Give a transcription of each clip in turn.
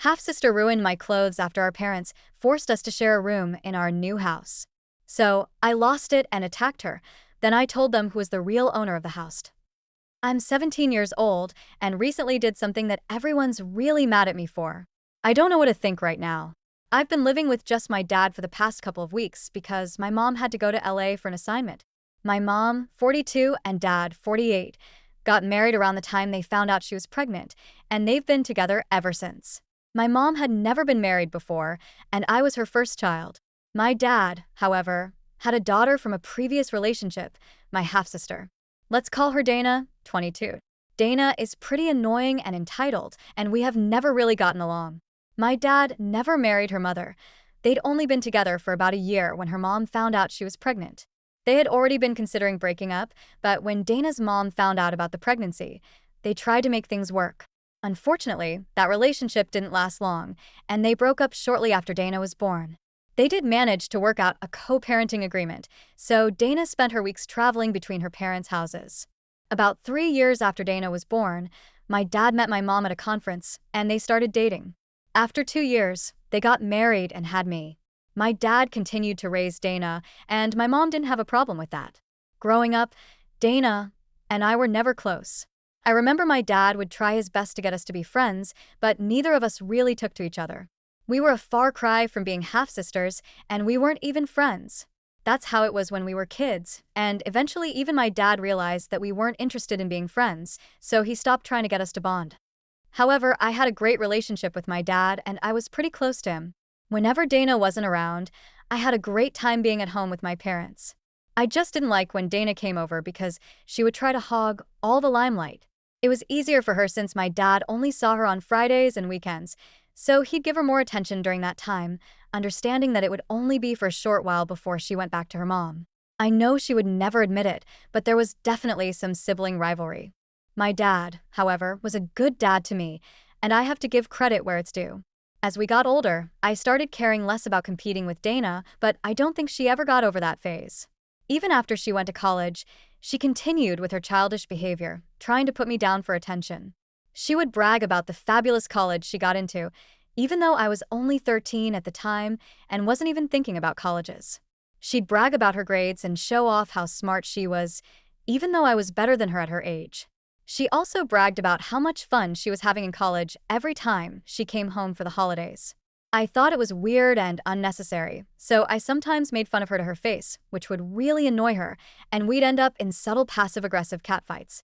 Half-sister ruined my clothes after our parents forced us to share a room in our new house. So, I lost it and attacked her. Then I told them who was the real owner of the house. I'm 17 years old and recently did something that everyone's really mad at me for. I don't know what to think right now. I've been living with just my dad for the past couple of weeks because my mom had to go to LA for an assignment. My mom, 42, and dad, 48, got married around the time they found out she was pregnant, and they've been together ever since. My mom had never been married before, and I was her first child. My dad, however, had a daughter from a previous relationship, my half-sister. Let's call her Dana, 22. Dana is pretty annoying and entitled, and we have never really gotten along. My dad never married her mother. They'd only been together for about a year when her mom found out she was pregnant. They had already been considering breaking up, but when Dana's mom found out about the pregnancy, they tried to make things work. Unfortunately, that relationship didn't last long, and they broke up shortly after Dana was born. They did manage to work out a co-parenting agreement, so Dana spent her weeks traveling between her parents' houses. About 3 years after Dana was born, my dad met my mom at a conference, and they started dating. After 2 years, they got married and had me. My dad continued to raise Dana, and my mom didn't have a problem with that. Growing up, Dana and I were never close. I remember my dad would try his best to get us to be friends, but neither of us really took to each other. We were a far cry from being half-sisters, and we weren't even friends. That's how it was when we were kids, and eventually even my dad realized that we weren't interested in being friends, so he stopped trying to get us to bond. However, I had a great relationship with my dad, and I was pretty close to him. Whenever Dana wasn't around, I had a great time being at home with my parents. I just didn't like when Dana came over because she would try to hog all the limelight. It was easier for her since my dad only saw her on Fridays and weekends, so he'd give her more attention during that time, understanding that it would only be for a short while before she went back to her mom. I know she would never admit it, but there was definitely some sibling rivalry. My dad, however, was a good dad to me, and I have to give credit where it's due. As we got older, I started caring less about competing with Dana, but I don't think she ever got over that phase. Even after she went to college, she continued with her childish behavior, trying to put me down for attention. She would brag about the fabulous college she got into, even though I was only 13 at the time and wasn't even thinking about colleges. She'd brag about her grades and show off how smart she was, even though I was better than her at her age. She also bragged about how much fun she was having in college every time she came home for the holidays. I thought it was weird and unnecessary, so I sometimes made fun of her to her face, which would really annoy her, and we'd end up in subtle passive-aggressive catfights.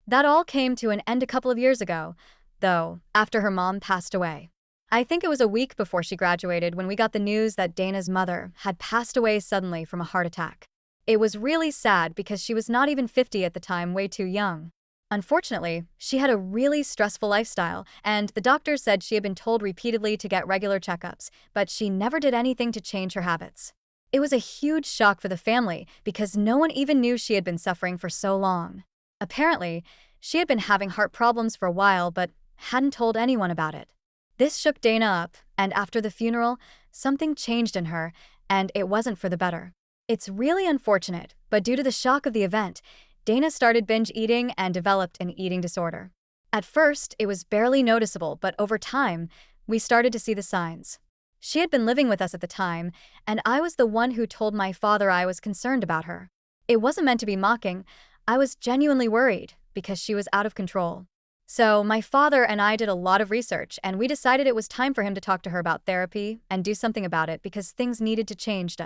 That all came to an end a couple of years ago, though, after her mom passed away. I think it was a week before she graduated when we got the news that Dana's mother had passed away suddenly from a heart attack. It was really sad because she was not even 50 at the time, way too young. Unfortunately, she had a really stressful lifestyle, and the doctor said she had been told repeatedly to get regular checkups, but she never did anything to change her habits. It was a huge shock for the family because no one even knew she had been suffering for so long. Apparently, she had been having heart problems for a while but hadn't told anyone about it. This shook Dana up, and after the funeral, something changed in her, and it wasn't for the better. It's really unfortunate, but due to the shock of the event, Dana started binge eating and developed an eating disorder. At first, it was barely noticeable, but over time, we started to see the signs. She had been living with us at the time, and I was the one who told my father I was concerned about her. It wasn't meant to be mocking. I was genuinely worried because she was out of control. So my father and I did a lot of research, and we decided it was time for him to talk to her about therapy and do something about it because things needed to change.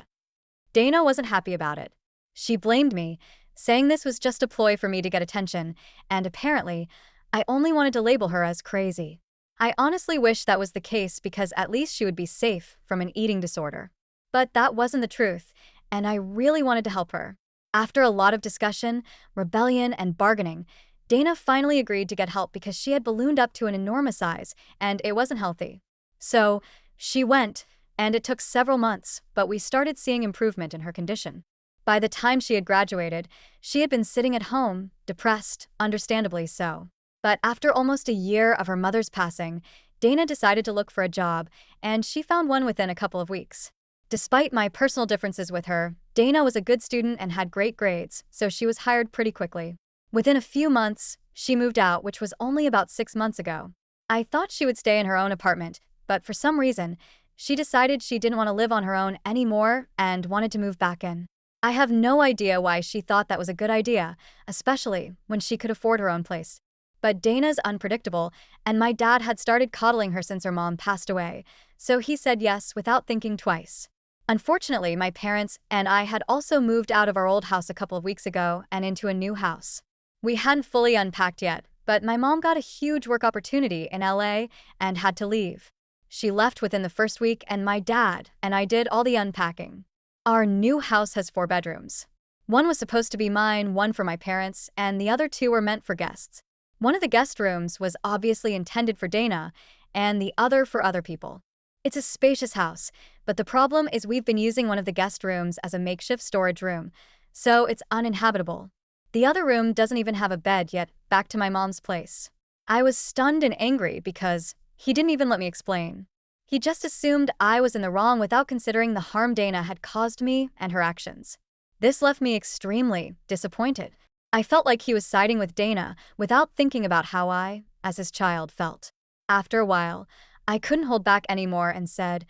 Dana wasn't happy about it. She blamed me, saying this was just a ploy for me to get attention, and apparently, I only wanted to label her as crazy. I honestly wish that was the case because at least she would be safe from an eating disorder. But that wasn't the truth, and I really wanted to help her. After a lot of discussion, rebellion, and bargaining, Dana finally agreed to get help because she had ballooned up to an enormous size, and it wasn't healthy. So, she went, and it took several months, but we started seeing improvement in her condition. By the time she had graduated, she had been sitting at home, depressed, understandably so. But after almost a year of her mother's passing, Dana decided to look for a job, and she found one within a couple of weeks. Despite my personal differences with her, Dana was a good student and had great grades, so she was hired pretty quickly. Within a few months, she moved out, which was only about 6 months ago. I thought she would stay in her own apartment, but for some reason, she decided she didn't want to live on her own anymore and wanted to move back in. I have no idea why she thought that was a good idea, especially when she could afford her own place. But Dana's unpredictable, and my dad had started coddling her since her mom passed away, so he said yes without thinking twice. Unfortunately, my parents and I had also moved out of our old house a couple of weeks ago and into a new house. We hadn't fully unpacked yet, but my mom got a huge work opportunity in LA and had to leave. She left within the first week, and my dad and I did all the unpacking. Our new house has 4 bedrooms. One was supposed to be mine, one for my parents, and the other 2 were meant for guests. One of the guest rooms was obviously intended for Dana, and the other for other people. It's a spacious house, but the problem is we've been using one of the guest rooms as a makeshift storage room, so it's uninhabitable. The other room doesn't even have a bed yet, back to my mom's place. I was stunned and angry because he didn't even let me explain. He just assumed I was in the wrong without considering the harm Dana had caused me and her actions. This left me extremely disappointed. I felt like he was siding with Dana without thinking about how I, as his child, felt. After a while, I couldn't hold back anymore and said,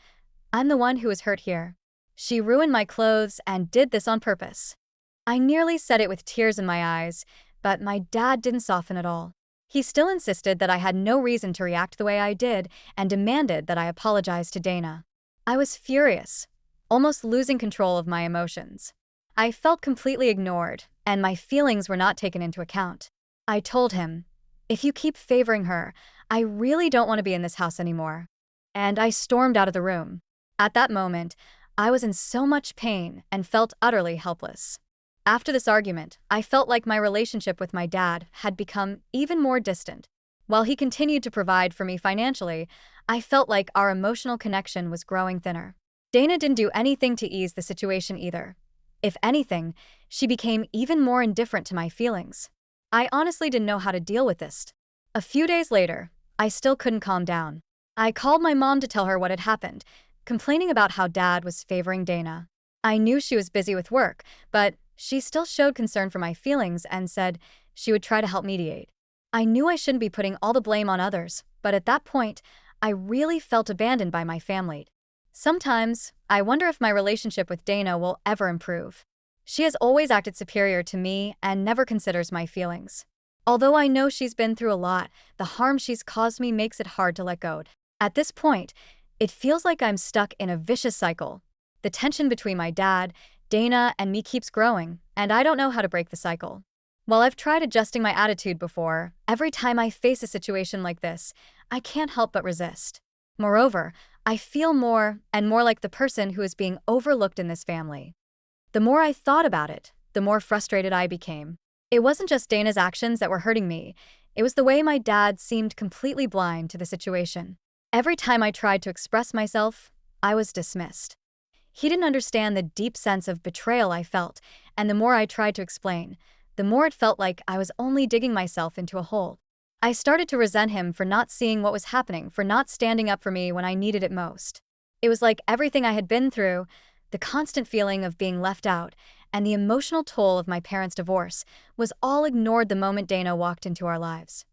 "I'm the one who was hurt here. She ruined my clothes and did this on purpose." I nearly said it with tears in my eyes, but my dad didn't soften at all. He still insisted that I had no reason to react the way I did and demanded that I apologize to Dana. I was furious, almost losing control of my emotions. I felt completely ignored, and my feelings were not taken into account. I told him, "If you keep favoring her, I really don't want to be in this house anymore." And I stormed out of the room. At that moment, I was in so much pain and felt utterly helpless. After this argument, I felt like my relationship with my dad had become even more distant. While he continued to provide for me financially, I felt like our emotional connection was growing thinner. Dana didn't do anything to ease the situation either. If anything, she became even more indifferent to my feelings. I honestly didn't know how to deal with this. A few days later, I still couldn't calm down. I called my mom to tell her what had happened, complaining about how Dad was favoring Dana. I knew she was busy with work, but she still showed concern for my feelings and said she would try to help mediate. I knew I shouldn't be putting all the blame on others, but at that point, I really felt abandoned by my family. Sometimes, I wonder if my relationship with Dana will ever improve. She has always acted superior to me and never considers my feelings. Although I know she's been through a lot, the harm she's caused me makes it hard to let go. At this point, it feels like I'm stuck in a vicious cycle. The tension between my dad, Dana, and me keeps growing, and I don't know how to break the cycle. While I've tried adjusting my attitude before, every time I face a situation like this, I can't help but resist. Moreover, I feel more and more like the person who is being overlooked in this family. The more I thought about it, the more frustrated I became. It wasn't just Dana's actions that were hurting me, it was the way my dad seemed completely blind to the situation. Every time I tried to express myself, I was dismissed. He didn't understand the deep sense of betrayal I felt, and the more I tried to explain, the more it felt like I was only digging myself into a hole. I started to resent him for not seeing what was happening, for not standing up for me when I needed it most. It was like everything I had been through, the constant feeling of being left out, and the emotional toll of my parents' divorce, was all ignored the moment Dana walked into our lives.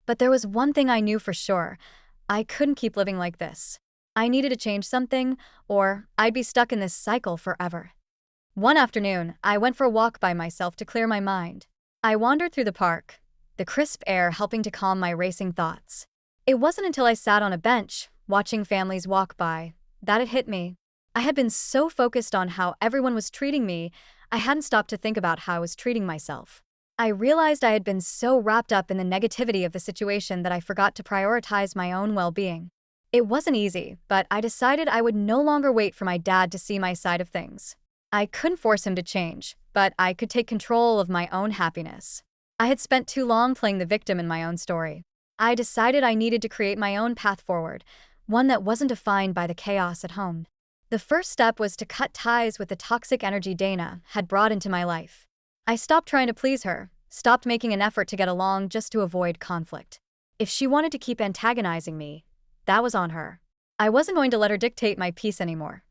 But there was one thing I knew for sure: I couldn't keep living like this. I needed to change something, or I'd be stuck in this cycle forever. One afternoon, I went for a walk by myself to clear my mind. I wandered through the park, the crisp air helping to calm my racing thoughts. It wasn't until I sat on a bench, watching families walk by, that it hit me. I had been so focused on how everyone was treating me, I hadn't stopped to think about how I was treating myself. I realized I had been so wrapped up in the negativity of the situation that I forgot to prioritize my own well-being. It wasn't easy, but I decided I would no longer wait for my dad to see my side of things. I couldn't force him to change, but I could take control of my own happiness. I had spent too long playing the victim in my own story. I decided I needed to create my own path forward, one that wasn't defined by the chaos at home. The first step was to cut ties with the toxic energy Dana had brought into my life. I stopped trying to please her, stopped making an effort to get along just to avoid conflict. If she wanted to keep antagonizing me, that was on her. I wasn't going to let her dictate my peace anymore.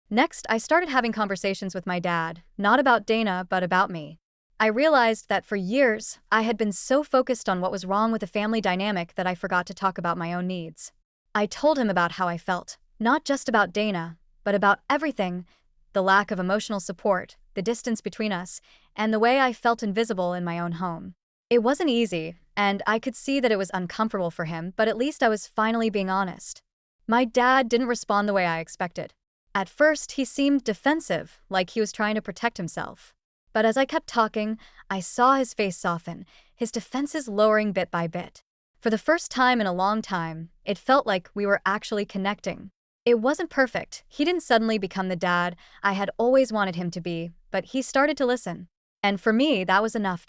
Next, I started having conversations with my dad, not about Dana, but about me. I realized that for years, I had been so focused on what was wrong with the family dynamic that I forgot to talk about my own needs. I told him about how I felt, not just about Dana, but about everything: the lack of emotional support, the distance between us, and the way I felt invisible in my own home. It wasn't easy, and I could see that it was uncomfortable for him, but at least I was finally being honest. My dad didn't respond the way I expected. At first, he seemed defensive, like he was trying to protect himself. But as I kept talking, I saw his face soften, his defenses lowering bit by bit. For the first time in a long time, it felt like we were actually connecting. It wasn't perfect. He didn't suddenly become the dad I had always wanted him to be, but he started to listen. And for me, that was enough.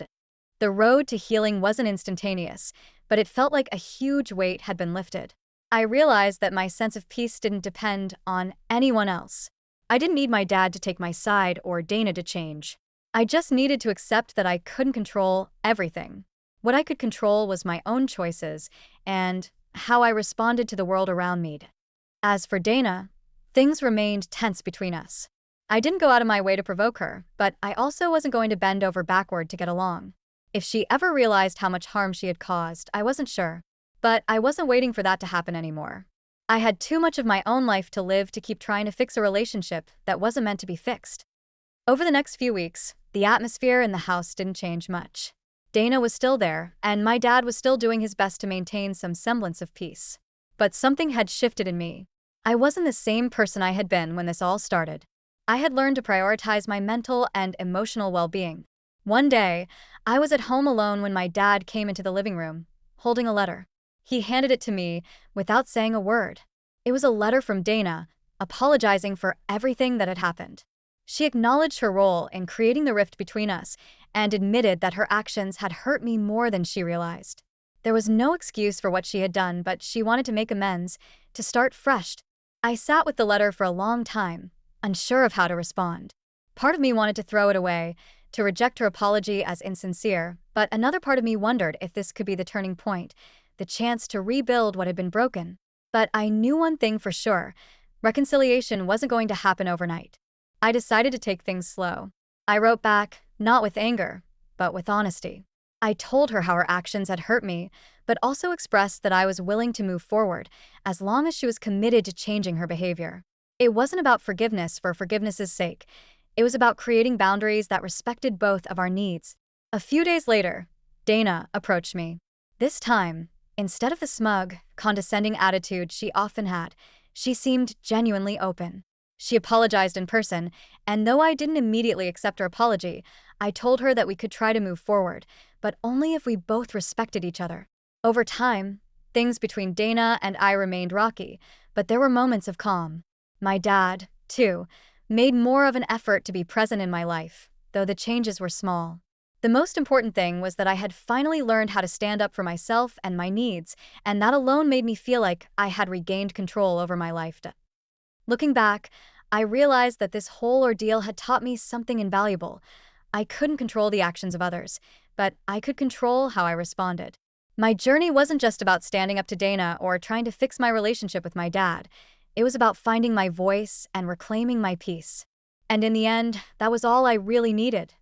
The road to healing wasn't instantaneous, but it felt like a huge weight had been lifted. I realized that my sense of peace didn't depend on anyone else. I didn't need my dad to take my side or Dana to change. I just needed to accept that I couldn't control everything. What I could control was my own choices and how I responded to the world around me. As for Dana, things remained tense between us. I didn't go out of my way to provoke her, but I also wasn't going to bend over backward to get along. If she ever realized how much harm she had caused, I wasn't sure. But I wasn't waiting for that to happen anymore. I had too much of my own life to live to keep trying to fix a relationship that wasn't meant to be fixed. Over the next few weeks, the atmosphere in the house didn't change much. Dana was still there, and my dad was still doing his best to maintain some semblance of peace. But something had shifted in me. I wasn't the same person I had been when this all started. I had learned to prioritize my mental and emotional well-being. One day, I was at home alone when my dad came into the living room, holding a letter. He handed it to me without saying a word. It was a letter from Dana, apologizing for everything that had happened. She acknowledged her role in creating the rift between us and admitted that her actions had hurt me more than she realized. There was no excuse for what she had done, but she wanted to make amends, to start fresh. I sat with the letter for a long time, unsure of how to respond. Part of me wanted to throw it away, to reject her apology as insincere, but another part of me wondered if this could be the turning point, the chance to rebuild what had been broken. But I knew one thing for sure: reconciliation wasn't going to happen overnight. I decided to take things slow. I wrote back, not with anger, but with honesty. I told her how her actions had hurt me, but also expressed that I was willing to move forward, as long as she was committed to changing her behavior. It wasn't about forgiveness for forgiveness' sake. It was about creating boundaries that respected both of our needs. A few days later, Dana approached me. This time, instead of the smug, condescending attitude she often had, she seemed genuinely open. She apologized in person, and though I didn't immediately accept her apology, I told her that we could try to move forward, but only if we both respected each other. Over time, things between Dana and I remained rocky, but there were moments of calm. My dad, too, made more of an effort to be present in my life, though the changes were small. The most important thing was that I had finally learned how to stand up for myself and my needs, and that alone made me feel like I had regained control over my life. Looking back, I realized that this whole ordeal had taught me something invaluable. I couldn't control the actions of others, but I could control how I responded. My journey wasn't just about standing up to Dana or trying to fix my relationship with my dad. It was about finding my voice and reclaiming my peace. And in the end, that was all I really needed.